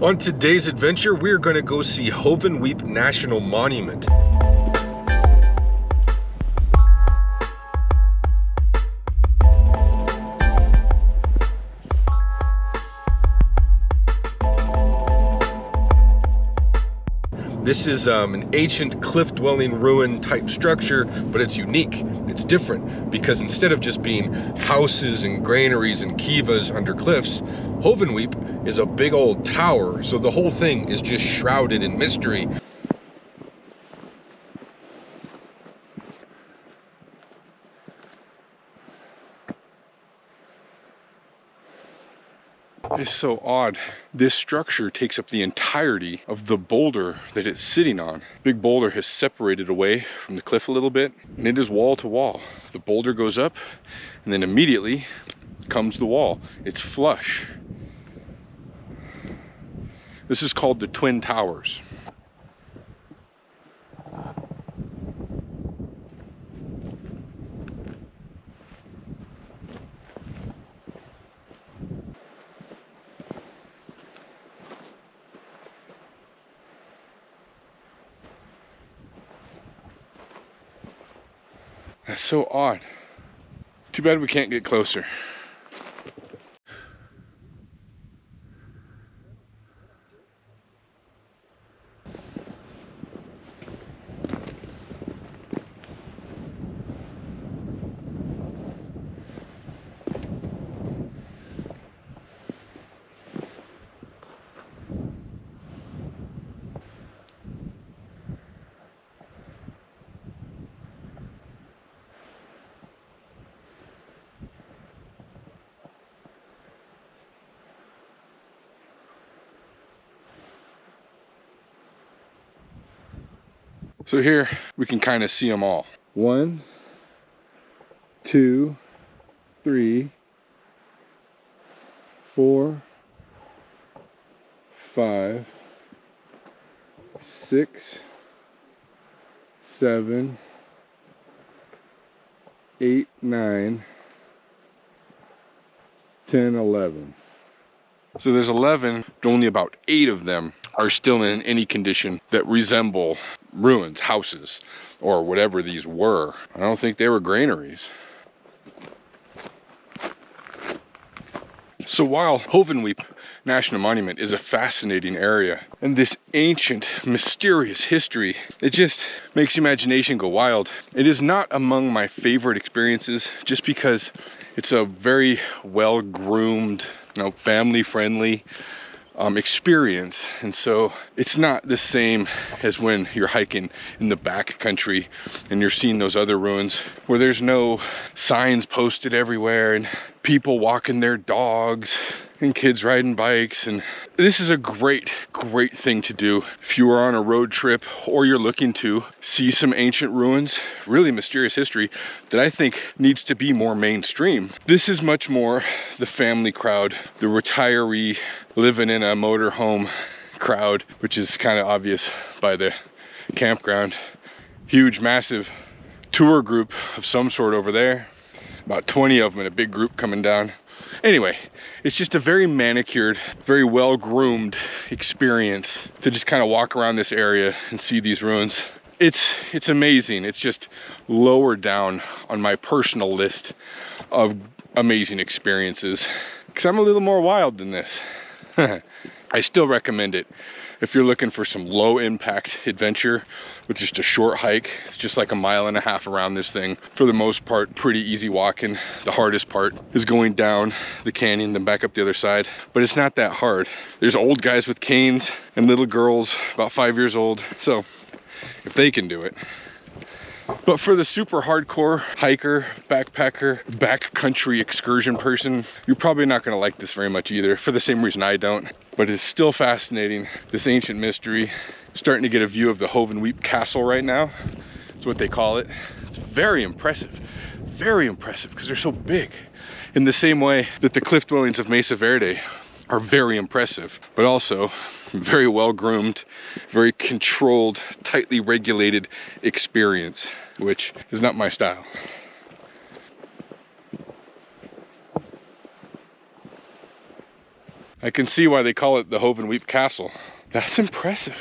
On today's adventure, we're going to go see Hovenweep National Monument. This is an ancient cliff-dwelling ruin type structure, but it's unique. It's different because instead of just being houses and granaries and kivas under cliffs, Hovenweep is a big old tower, so the whole thing is just shrouded in mystery. It's so odd. This structure takes up the entirety of the boulder that it's sitting on. Big boulder has separated away from the cliff a little bit, and it is wall to wall. The boulder goes up, and then immediately comes the wall. It's flush. This is called the Twin Towers. That's so odd. Too bad we can't get closer. So here we can kind of see them all. 1, 2, 3, 4, 5, 6, 7, 8, 9, 10, 11. So there's 11, but only about 8 of them are still in any condition that resemble ruins, houses, or whatever these were. I don't think they were granaries. So while Hovenweep National Monument is a fascinating area, and this ancient, mysterious history, it just makes the imagination go wild. It is not among my favorite experiences just because it's a very well-groomed, family-friendly experience, and so it's not the same as when you're hiking in the back country and you're seeing those other ruins where there's no signs posted everywhere and people walking their dogs and kids riding bikes. And this is a great thing to do if you are on a road trip or you're looking to see some ancient ruins, really mysterious history that I think needs to be more mainstream. This is much more the family crowd, the retiree living in a motorhome crowd, which is kind of obvious by the campground. Huge, massive tour group of some sort over there. About 20 of them in a big group coming down. Anyway, it's just a very manicured, very well-groomed experience to just kind of walk around this area and see these ruins. It's amazing. It's just lower down on my personal list of amazing experiences because I'm a little more wild than this. I still recommend it if you're looking for some low impact adventure with just a short hike. It's just like 1.5 miles around this thing. For the most part, pretty easy walking. The hardest part is going down the canyon, then back up the other side. But it's not that hard. There's old guys with canes and little girls about 5 years old. So if they can do it. But for the super hardcore hiker, backpacker, backcountry excursion person, you're probably not going to like this very much either, for the same reason I don't. But it's still fascinating, this ancient mystery. Starting to get a view of the Hovenweep Castle right now. That's what they call it. It's very impressive because they're so big. In the same way that the cliff dwellings of Mesa Verde are very impressive, but also very well groomed, very controlled, tightly regulated experience, which is not my style. I can see why they call it the Hovenweep Castle. That's impressive.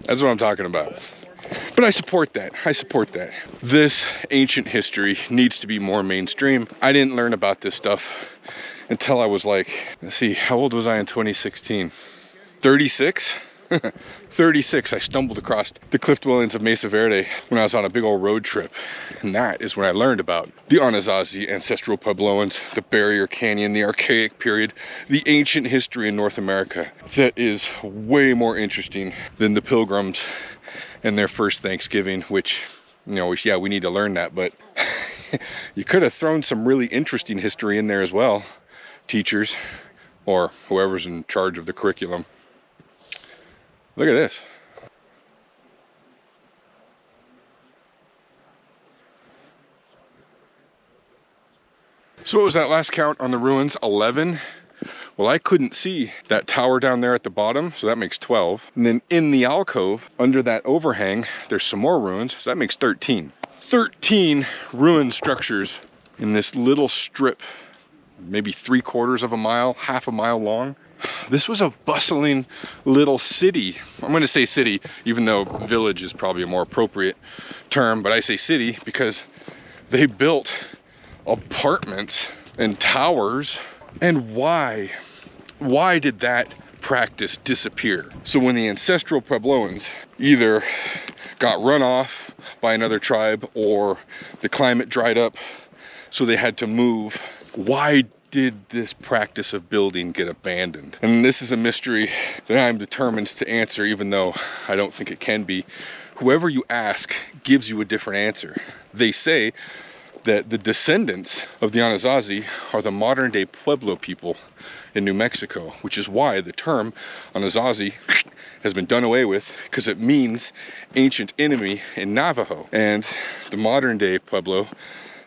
That's what I'm talking about. But I support that. I support that. This ancient history needs to be more mainstream. I didn't learn about this stuff until I was like, let's see, how old was I in 2016? 36? 36. I stumbled across the cliff dwellings of Mesa Verde when I was on a big old road trip. And that is when I learned about the Anasazi, Ancestral Puebloans, the Barrier Canyon, the Archaic period, the ancient history in North America. That is way more interesting than the Pilgrims and their first Thanksgiving, which, you know, yeah, we need to learn that, but you could have thrown some really interesting history in there as well, teachers or whoever's in charge of the curriculum. Look at this. So what was that last count on the ruins? 11? Well, I couldn't see that tower down there at the bottom, so that makes 12. And then in the alcove, under that overhang, there's some more ruins, so that makes 13. 13 ruin structures in this little strip, maybe 3/4 of a mile, half a mile long. This was a bustling little city. I'm gonna say city, even though village is probably a more appropriate term, but I say city because they built apartments and towers. And why? Why did that practice disappear? So when the Ancestral Puebloans either got run off by another tribe or the climate dried up, so they had to move, why did this practice of building get abandoned? And this is a mystery that I'm determined to answer, even though I don't think it can be. Whoever you ask gives you a different answer. They say that the descendants of the Anasazi are the modern day Pueblo people in New Mexico, which is why the term Anasazi has been done away with, because it means ancient enemy in Navajo. And the modern day Pueblo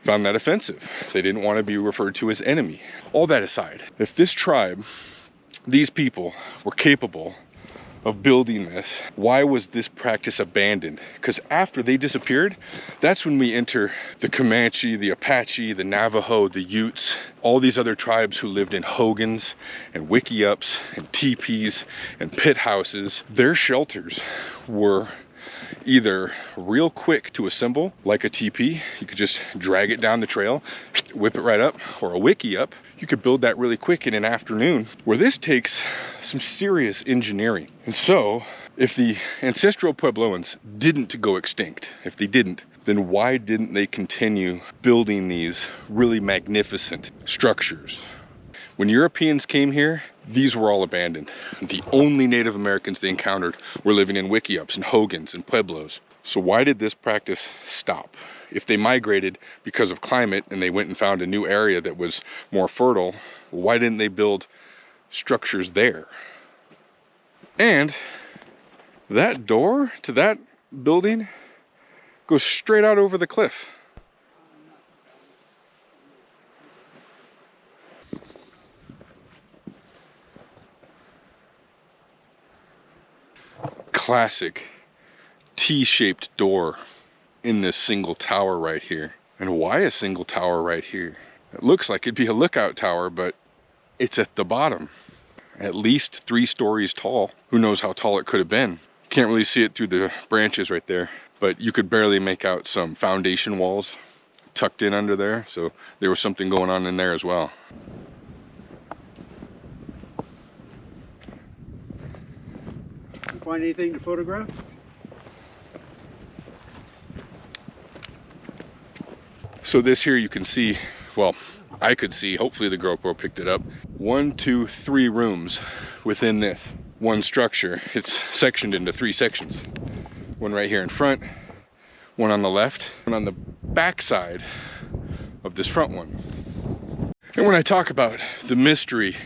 found that offensive. They didn't want to be referred to as enemy. All that aside, if this tribe, these people, were capable of building this, why was this practice abandoned? Because after they disappeared, that's when we enter the Comanche, the Apache, the Navajo, the Utes, all these other tribes who lived in hogans and wickiups and teepees and pit houses. Their shelters were either real quick to assemble, like a teepee, you could just drag it down the trail, whip it right up, or a wickiup, you could build that really quick in an afternoon, where this takes some serious engineering. And so, if the Ancestral Puebloans didn't go extinct, if they didn't, then why didn't they continue building these really magnificent structures? When Europeans came here, these were all abandoned. The only Native Americans they encountered were living in wickiups and hogans and pueblos. So why did this practice stop? If they migrated because of climate and they went and found a new area that was more fertile, why didn't they build structures there? And that door to that building goes straight out over the cliff. Classic T-shaped door in this single tower right here. And why a single tower right here? It looks like it'd be a lookout tower, but it's at the bottom, at least 3 stories tall. Who knows how tall it could have been? Can't really see it through the branches right there, but you could barely make out some foundation walls tucked in under there, so there was something going on in there as well. Find anything to photograph? So this here you can see, well, I could see, hopefully the GoPro picked it up, 1, 2, 3 rooms within this one structure. It's sectioned into 3 sections. One right here in front, one on the left, and on the back side of this front one. And when I talk about the mystery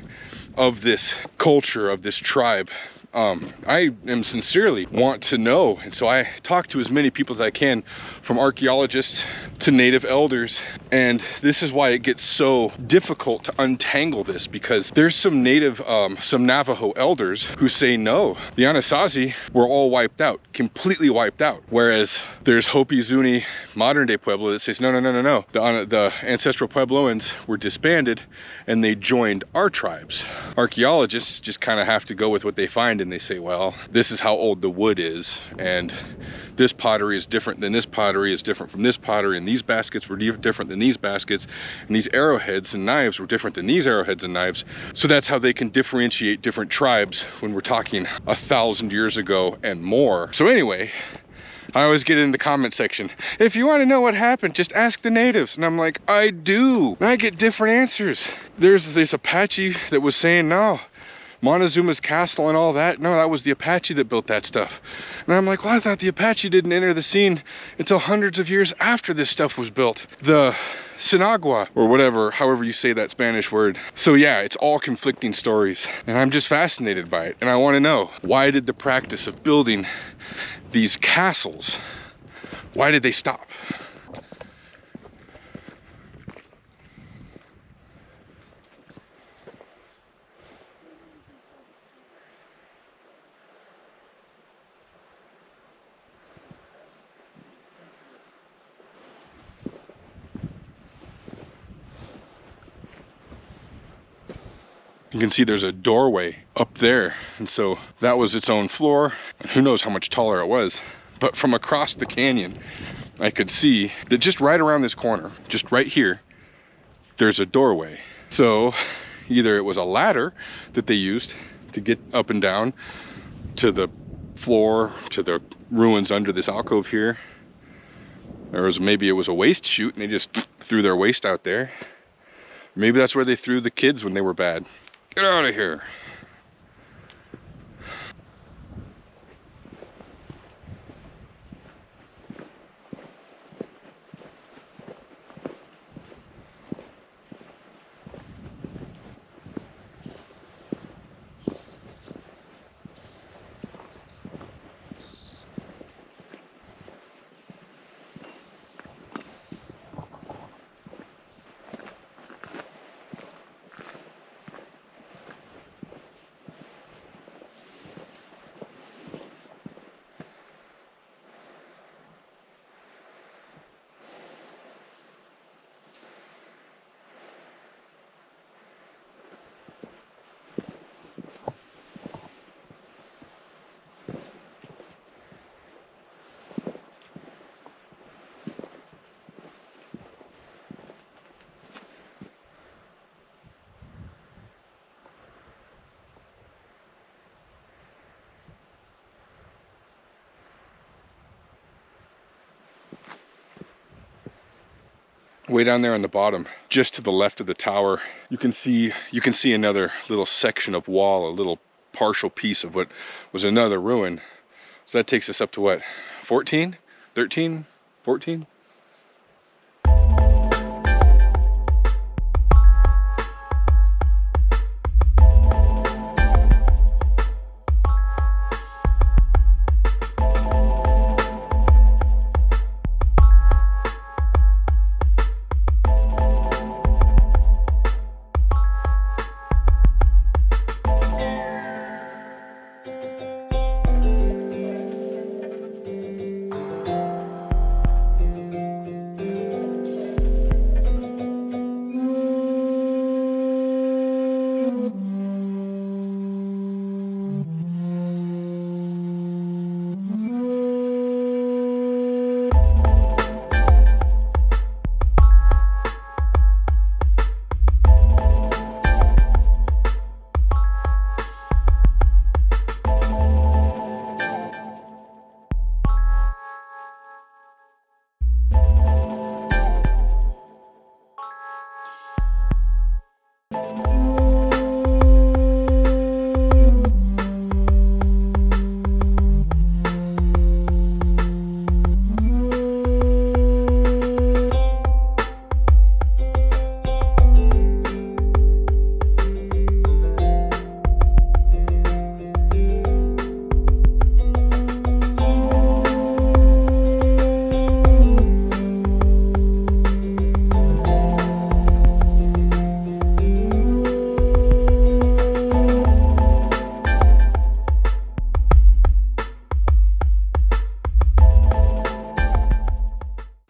of this culture, of this tribe, I am sincerely want to know, and so I talk to as many people as I can, from archaeologists to native elders, and this is why it gets so difficult to untangle this, because there's some native, some Navajo elders who say no, the Anasazi were all wiped out, completely wiped out, whereas there's Hopi, Zuni, modern day Pueblo that says no, no, no, no, no. The Ancestral Puebloans were disbanded and they joined our tribes. Archaeologists just kind of have to go with what they find, and they say, well, this is how old the wood is, and this pottery is different than this pottery, is different from this pottery, and these baskets were different than these baskets, and these arrowheads and knives were different than these arrowheads and knives. So that's how they can differentiate different tribes when we're talking 1,000 years ago and more. So anyway, I always get in the comment section, if you want to know what happened, just ask the natives. And I'm like, I do. And I get different answers. There's this Apache that was saying, no, Montezuma's castle and all that, no, that was the Apache that built that stuff. And I'm like, well, I thought the Apache didn't enter the scene until hundreds of years after this stuff was built. The Sinagua, or whatever, however you say that Spanish word. So yeah, it's all conflicting stories, and I'm just fascinated by it. And I want to know, why did the practice of building these castles, why did they stop? You can see there's a doorway up there, and so that was its own floor. Who knows how much taller it was, but from across the canyon I could see that just right around this corner, just right here, there's a doorway. So either it was a ladder that they used to get up and down to the floor, to the ruins under this alcove here, or maybe it was a waste chute and they just threw their waste out there. Maybe that's where they threw the kids when they were bad. Get out of here. Way down there on the bottom, just to the left of the tower, you can see another little section of wall, a little partial piece of what was another ruin. So that takes us up to what, 14, 13, 14?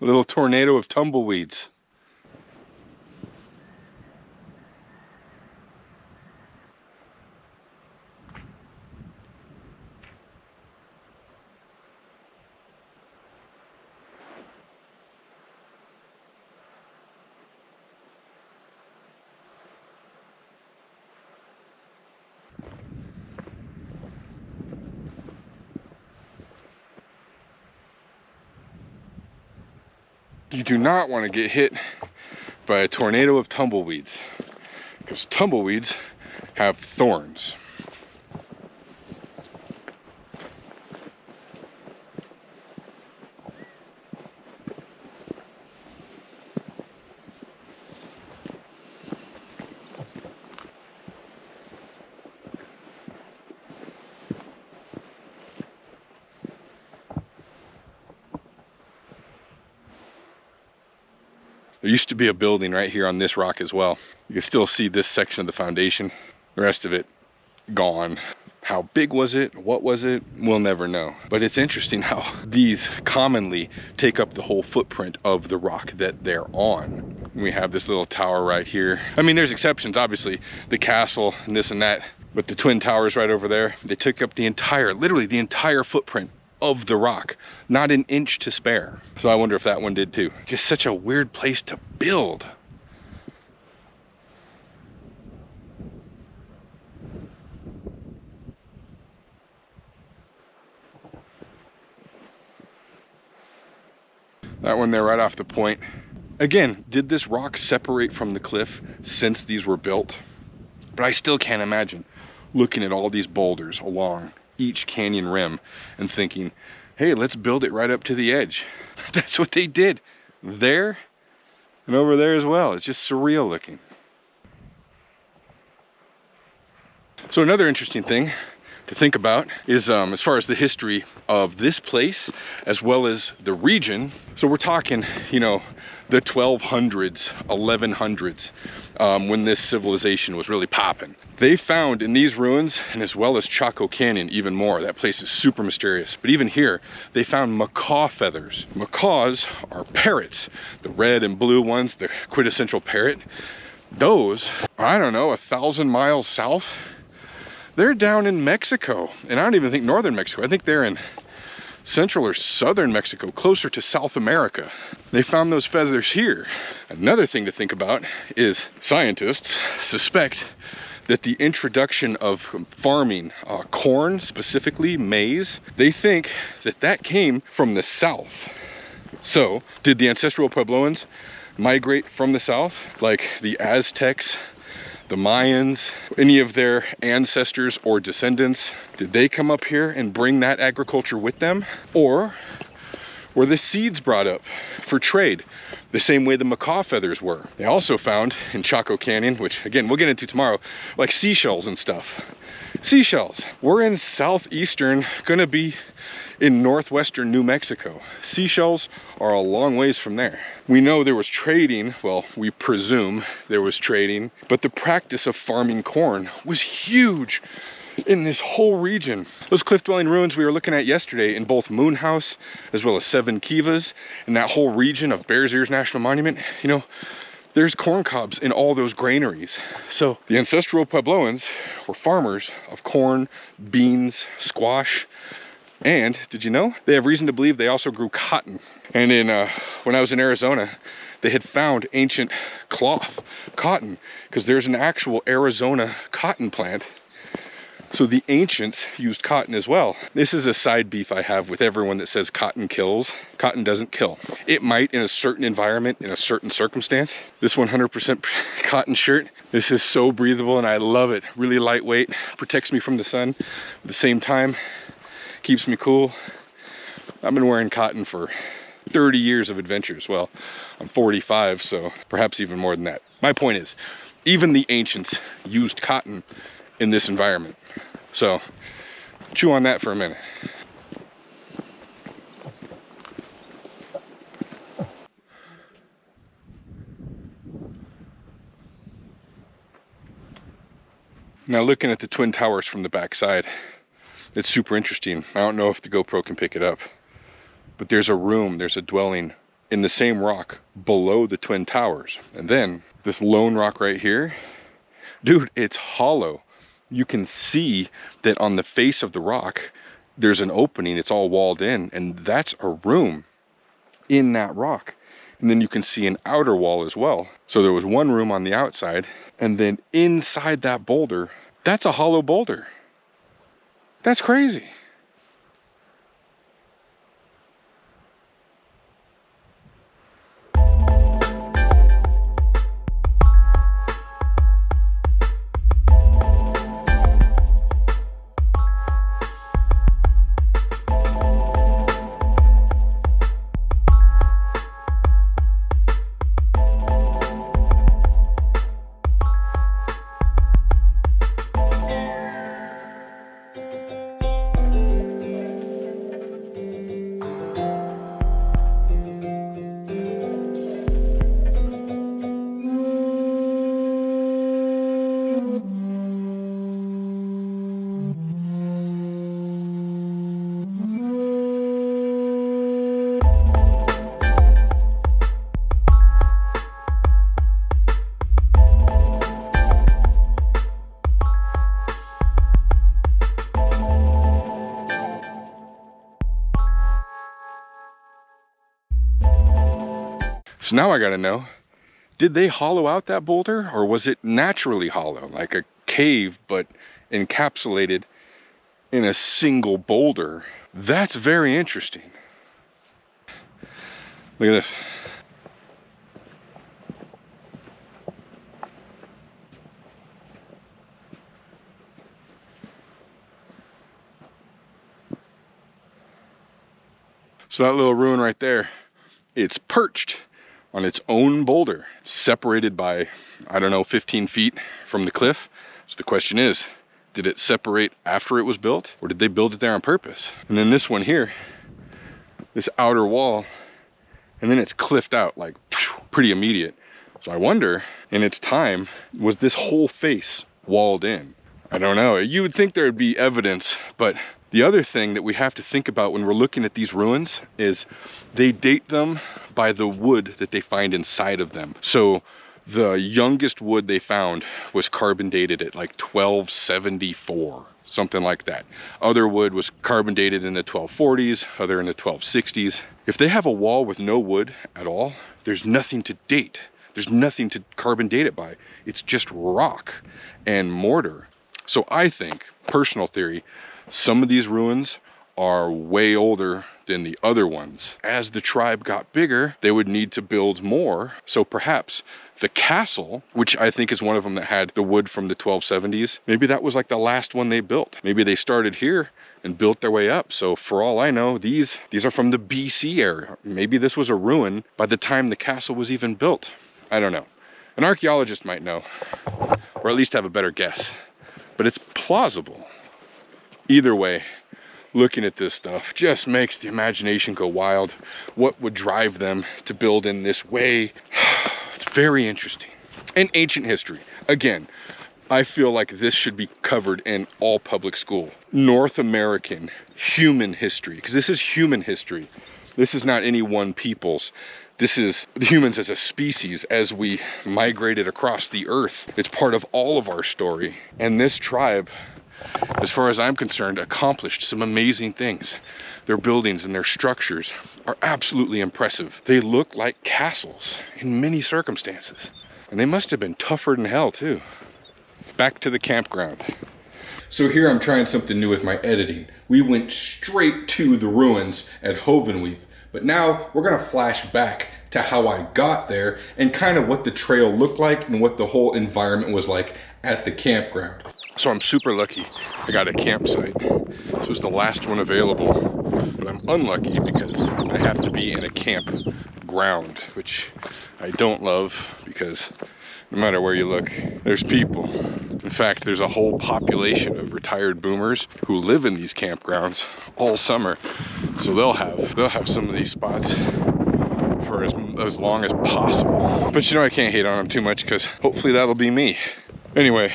A little tornado of tumbleweeds. You do not want to get hit by a tornado of tumbleweeds, because tumbleweeds have thorns. There used to be a building right here on this rock as well. You can still see this section of the foundation. The rest of it, gone. How big was it? What was it? We'll never know. But it's interesting how these commonly take up the whole footprint of the rock that they're on. We have this little tower right here. I mean, there's exceptions, obviously. The castle and this and that. But the twin towers right over there, they took up the entire, literally the entire footprint of the rock, not an inch to spare. So I wonder if that one did too. Just such a weird place to build. That one there right off the point. Again, did this rock separate from the cliff since these were built? But I still can't imagine looking at all these boulders along each canyon rim and thinking, hey, let's build it right up to the edge. That's what they did there and over there as well. It's just surreal looking. So another interesting thing to think about is as far as the history of this place as well as the region. So we're talking, you know, the 1200s, 1100s, when this civilization was really popping. They found in these ruins, and as well as Chaco Canyon even more, that place is super mysterious, but even here they found macaw feathers. Macaws are parrots, the red and blue ones, the quintessential parrot. Those are, I don't know, 1,000 miles south. They're down in Mexico, and I don't even think northern Mexico. I think they're in central or southern Mexico, closer to South America. They found those feathers here. Another thing to think about is scientists suspect that the introduction of farming corn, specifically maize, they think that that came from the south. So did the ancestral Puebloans migrate from the south, like the Aztecs, the Mayans, any of their ancestors or descendants? Did they come up here and bring that agriculture with them? Or were the seeds brought up for trade the same way the macaw feathers were? They also found in Chaco Canyon, which again, we'll get into tomorrow, like seashells and stuff. Seashells. We're in southeastern, gonna be in northwestern New Mexico. Seashells are a long ways from there. We know there was trading, well, we presume there was trading, but the practice of farming corn was huge in this whole region. Those cliff-dwelling ruins we were looking at yesterday in both Moon House as well as Seven Kivas and that whole region of Bears Ears National Monument, you know, there's corn cobs in all those granaries. So the ancestral Puebloans were farmers of corn, beans, squash, and did you know they have reason to believe they also grew cotton? And in when I was in Arizona, they had found ancient cloth, cotton, because there's an actual Arizona cotton plant. So the ancients used cotton as well. This is a side beef I have with everyone that says cotton kills. Cotton doesn't kill. It might in a certain environment, in a certain circumstance. This 100% cotton shirt, this is so breathable and I love it. Really lightweight, protects me from the sun. At the same time, keeps me cool. I've been wearing cotton for 30 years of adventures. Well, I'm 45, so perhaps even more than that. My point is, even the ancients used cotton in this environment. So chew on that for a minute. Now looking at the twin towers from the backside, it's super interesting. I don't know if the GoPro can pick it up, but there's a room, there's a dwelling in the same rock below the Twin Towers. And then this lone rock right here, dude, it's hollow. You can see that on the face of the rock, there's an opening, it's all walled in, and that's a room in that rock. And then you can see an outer wall as well. So there was one room on the outside, and then inside that boulder, that's a hollow boulder. That's crazy. So now I gotta know, did they hollow out that boulder, or was it naturally hollow, like a cave but encapsulated in a single boulder? That's very interesting. Look at this. So that little ruin right there, it's perched on its own boulder, separated by, I don't know, 15 feet from the cliff. So the question is, did it separate after it was built, or did they build it there on purpose? And then this one here, this outer wall, and then it's cliffed out, like pretty immediate. So I wonder, in its time, was this whole face walled in? I don't know. You would think there would be evidence, but the other thing that we have to think about when we're looking at these ruins is they date them by the wood that they find inside of them. So the youngest wood they found was carbon dated at like 1274, something like that. Other wood was carbon dated in the 1240s, other in the 1260s. If they have a wall with no wood at all, there's nothing to date. There's nothing to carbon date it by. It's just rock and mortar. So I think, personal theory, some of these ruins are way older than the other ones. As the tribe got bigger, they would need to build more. So perhaps the castle, which I think is one of them that had the wood from the 1270s, maybe that was like the last one they built. Maybe they started here and built their way up. So for all I know, these are from the BC area. Maybe this was a ruin by the time the castle was even built. I don't know. An archaeologist might know, or at least have a better guess. But it's plausible. Either way, looking at this stuff just makes the imagination go wild. What would drive them to build in this way? It's very interesting. And ancient history. Again, I feel like this should be covered in all public school. North American human history, because this is human history. This is not any one people's. This is the humans as a species, as we migrated across the earth. It's part of all of our story. And this tribe, as far as I'm concerned, accomplished some amazing things. Their buildings and their structures are absolutely impressive. They look like castles in many circumstances. And they must have been tougher than hell too. Back to the campground. So here I'm trying something new with my editing. We went straight to the ruins at Hovenweep. But now we're gonna flash back to how I got there and kind of what the trail looked like and what the whole environment was like at the campground. So I'm super lucky. I got a campsite. This was the last one available, but I'm unlucky because I have to be in a campground, which I don't love because no matter where you look, there's people. In fact, there's a whole population of retired boomers who live in these campgrounds all summer. So they'll have some of these spots for as long as possible. But you know, I can't hate on them too much because hopefully that'll be me. Anyway,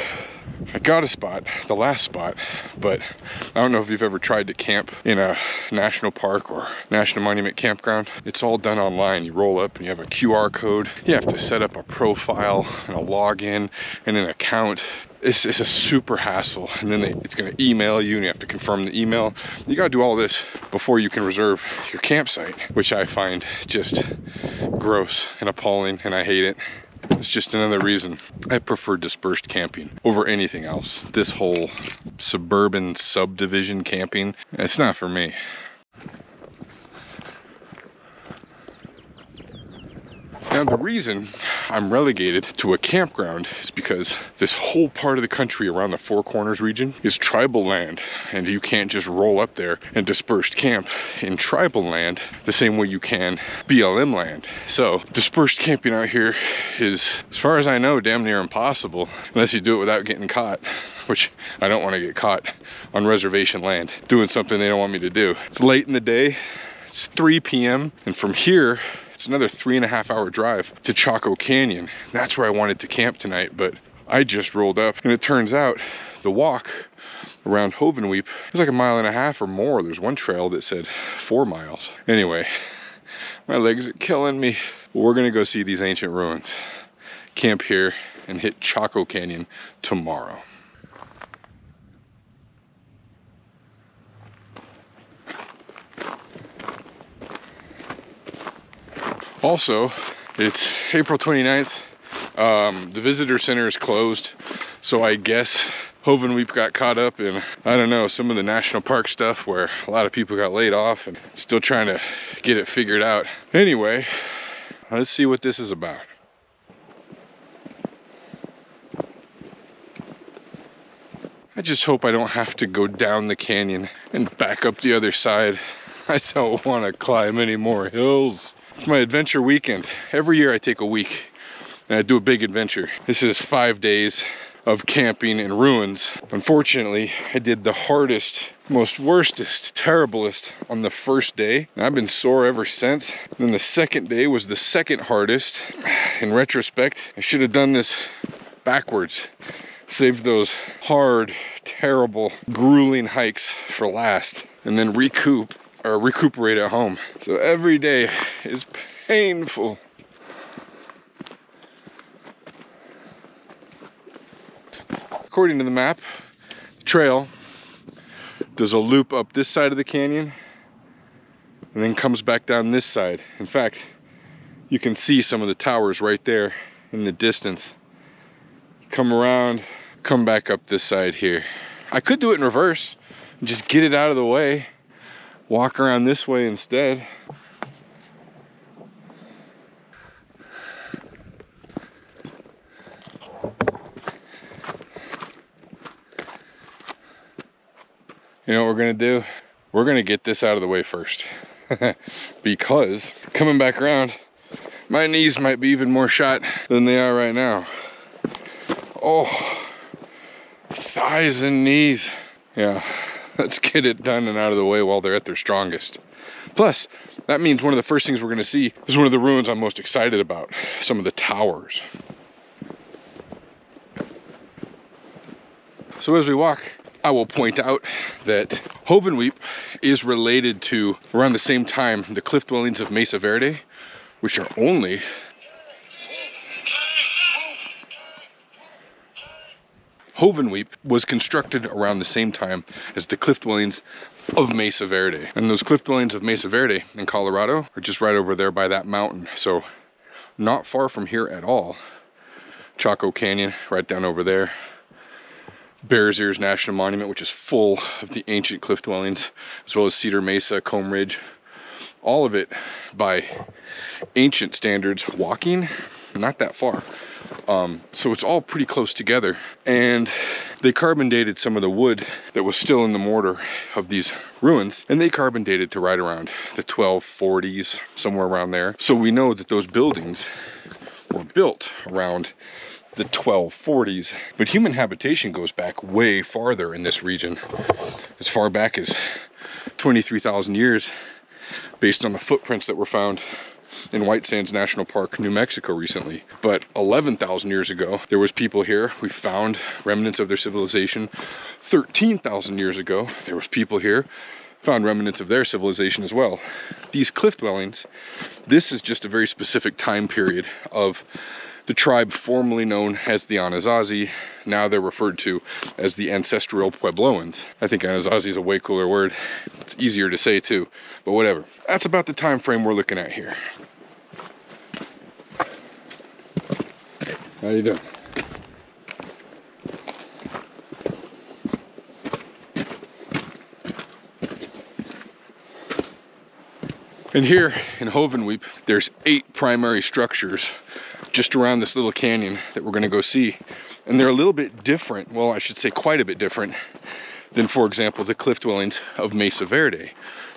I got a spot, the last spot, but I don't know if you've ever tried to camp in a national park or national monument campground. It's all done online. You roll up and you have a QR code. You have to set up a profile and a login and an account. It's a super hassle, and then it's going to email you and you have to confirm the email. You got to do all this before you can reserve your campsite, which I find just gross and appalling, and I hate it. It's just another reason I prefer dispersed camping over anything else. This whole suburban subdivision camping, it's not for me. Now, the reason I'm relegated to a campground is because this whole part of the country around the Four Corners region is tribal land, and you can't just roll up there and dispersed camp in tribal land the same way you can BLM land. So dispersed camping out here is, as far as I know, damn near impossible unless you do it without getting caught, which I don't want to get caught on reservation land doing something they don't want me to do. It's late in the day, it's 3 p.m. and from here it's another 3.5 hour drive to Chaco Canyon. That's where I wanted to camp tonight, but I just rolled up, and it turns out the walk around Hovenweep is like 1.5 miles or more. There's one trail that said 4 miles. Anyway, my legs are killing me. We're gonna go see these ancient ruins, camp here, and hit Chaco Canyon tomorrow. Also, it's April 29th. The visitor center is closed, so I guess Hovenweep got caught up in, I don't know, some of the national park stuff where a lot of people got laid off and still trying to get it figured out. Anyway, let's see what this is about. I just hope I don't have to go down the canyon and back up the other side. I don't want to climb any more hills. It's my adventure weekend. Every year I take a week and I do a big adventure. This is 5 days of camping in ruins. Unfortunately, I did the hardest, most worstest, terriblest on the first day. And I've been sore ever since. Then the second day was the second hardest. In retrospect, I should have done this backwards. Saved those hard, terrible, grueling hikes for last, and then recuperate at home. So every day is painful. According to the map, the trail does a loop up this side of the canyon and then comes back down this side. In fact, you can see some of the towers right there in the distance. Come around, come back up this side here. I could do it in reverse and just get it out of the way. Walk around this way instead. You know what we're gonna do? We're gonna get this out of the way first. Because coming back around, my knees might be even more shot than they are right now. Oh, thighs and knees. Yeah. Let's get it done and out of the way while they're at their strongest. Plus, that means one of the first things we're going to see is one of the ruins I'm most excited about, some of the towers. So as we walk, I will point out that Hovenweep is related to, around the same time, the cliff dwellings of Mesa Verde, which are only Hovenweep was constructed around the same time as the cliff dwellings of Mesa Verde. And those cliff dwellings of Mesa Verde in Colorado are just right over there by that mountain. So not far from here at all. Chaco Canyon, right down over there. Bears Ears National Monument, which is full of the ancient cliff dwellings, as well as Cedar Mesa, Comb Ridge. All of it by ancient standards, walking not that far. So it's all pretty close together, and they carbon dated some of the wood that was still in the mortar of these ruins, and they carbon dated to right around the 1240s, somewhere around there. So we know that those buildings were built around the 1240s, but human habitation goes back way farther in this region, as far back as 23,000 years, based on the footprints that were found in White Sands National Park, New Mexico recently. But 11,000 years ago, there was people here. We found remnants of their civilization. 13,000 years ago, there was people here. Found remnants of their civilization as well. These cliff dwellings, this is just a very specific time period of the tribe formerly known as the Anasazi. Now they're referred to as the Ancestral Puebloans. I think Anasazi is a way cooler word. It's easier to say too, but whatever. That's about the time frame we're looking at here. How you doing? And here in Hovenweep, there's 8 primary structures just around this little canyon that we're gonna go see. And they're a little bit different, well, I should say quite a bit different than, for example, the cliff dwellings of Mesa Verde,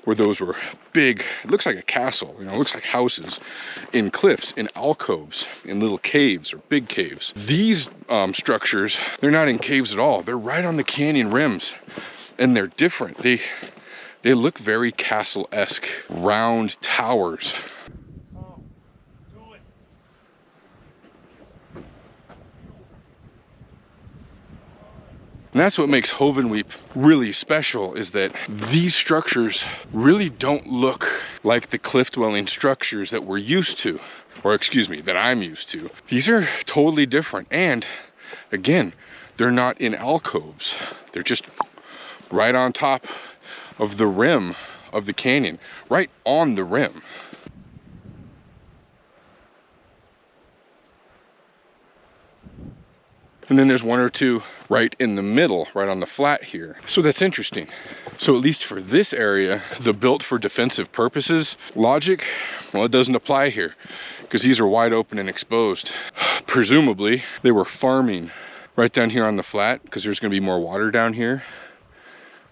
where those were big, it looks like a castle, you know, it looks like houses in cliffs, in alcoves, in little caves or big caves. These structures, they're not in caves at all. They're right on the canyon rims, and they're different. They look very castle-esque, round towers. And that's what makes Hovenweep really special, is that these structures really don't look like the cliff dwelling structures that we're used to, or excuse me, that I'm used to. These are totally different. And again, they're not in alcoves. They're just right on top of the rim of the canyon, right on the rim. And then there's 1 or 2 right in the middle, right on the flat here. So that's interesting. So at least for this area, the built for defensive purposes logic, well, it doesn't apply here because these are wide open and exposed. Presumably, they were farming right down here on the flat because there's gonna be more water down here.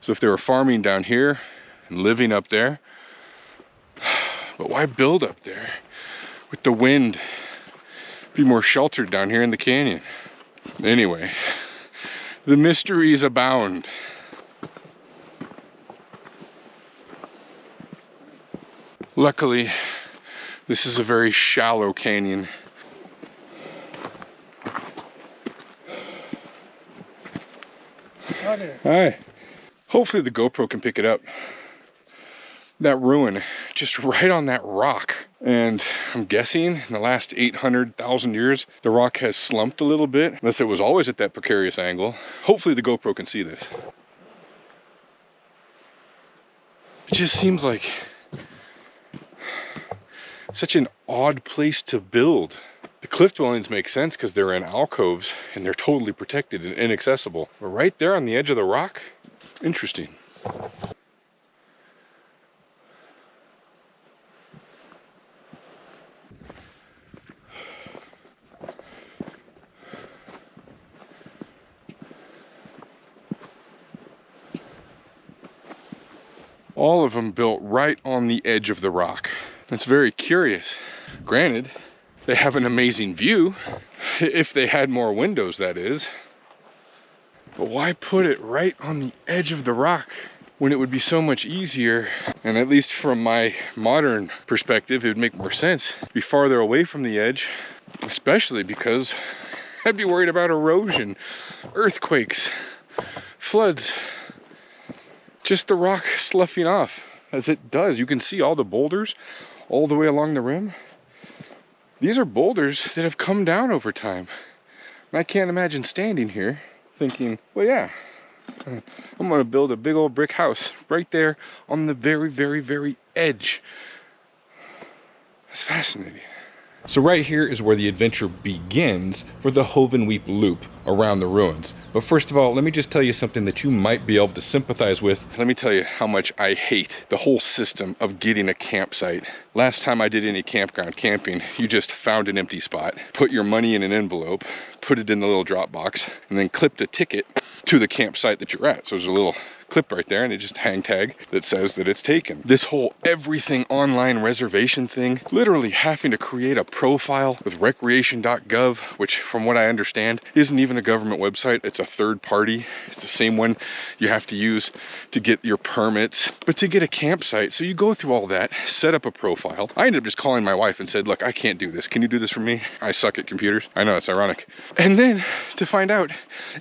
So if they were farming down here and living up there, but why build up there with the wind? Be more sheltered down here in the canyon. Anyway, the mysteries abound. Luckily, this is a very shallow canyon. Hi there. Hi. Hopefully the GoPro can pick it up. That ruin, just right on that rock. And I'm guessing in the last 800,000 years, the rock has slumped a little bit, unless it was always at that precarious angle. Hopefully the GoPro can see this. It just seems like such an odd place to build. The cliff dwellings make sense because they're in alcoves and they're totally protected and inaccessible. But right there on the edge of the rock, interesting. All of them built right on the edge of the rock. That's very curious. Granted, they have an amazing view, if they had more windows, that is. But why put it right on the edge of the rock when it would be so much easier? And at least from my modern perspective, it would make more sense. Be farther away from the edge, especially because I'd be worried about erosion, earthquakes, floods. Just the rock sloughing off as it does. You can see all the boulders all the way along the rim. These are boulders that have come down over time. And I can't imagine standing here thinking, well, yeah, I'm gonna build a big old brick house right there on the very, very, very edge. That's fascinating. So right here is where the adventure begins for the Hovenweep Loop around the ruins. But first of all, let me just tell you something that you might be able to sympathize with. Let me tell you how much I hate the whole system of getting a campsite. Last time I did any campground camping, you just found an empty spot, put your money in an envelope, put it in the little drop box, and then clipped a ticket to the campsite that you're at. So there's a little clip right there and it just hang tag that says that it's taken. This whole everything online reservation thing, literally having to create a profile with recreation.gov, which from what I understand isn't even a government website, it's a third party. It's the same one you have to use to get your permits, but to get a campsite. So you go through all that, set up a profile. I ended up just calling my wife and said, look, I can't do this. Can you do this for me? I suck at computers. I know, it's ironic. And then to find out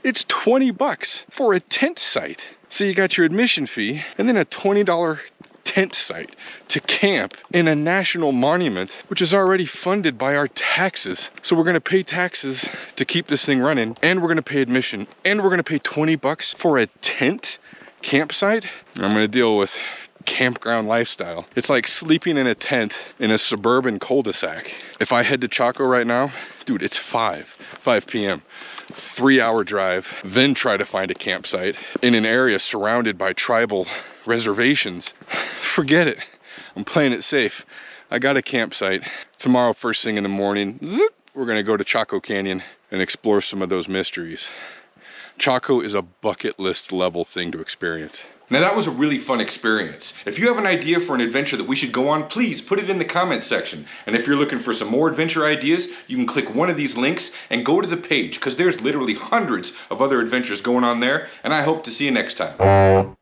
it's 20 bucks for a tent site. So you got your admission fee and then a $20 tent site to camp in a national monument, which is already funded by our taxes. So we're gonna pay taxes to keep this thing running, and we're gonna pay admission, and we're gonna pay 20 bucks for a tent campsite. I'm gonna deal with campground lifestyle. It's like sleeping in a tent in a suburban cul-de-sac. If I head to Chaco right now, dude, it's 5 p.m. 3-hour drive, then try to find a campsite in an area surrounded by tribal reservations. Forget it. I'm playing it safe. I got a campsite. Tomorrow, first thing in the morning, zip, we're gonna go to Chaco Canyon and explore some of those mysteries. Chaco is a bucket list level thing to experience. Now that was a really fun experience. If you have an idea for an adventure that we should go on, please put it in the comment section. And if you're looking for some more adventure ideas, you can click one of these links and go to the page, because there's literally hundreds of other adventures going on there, and I hope to see you next time.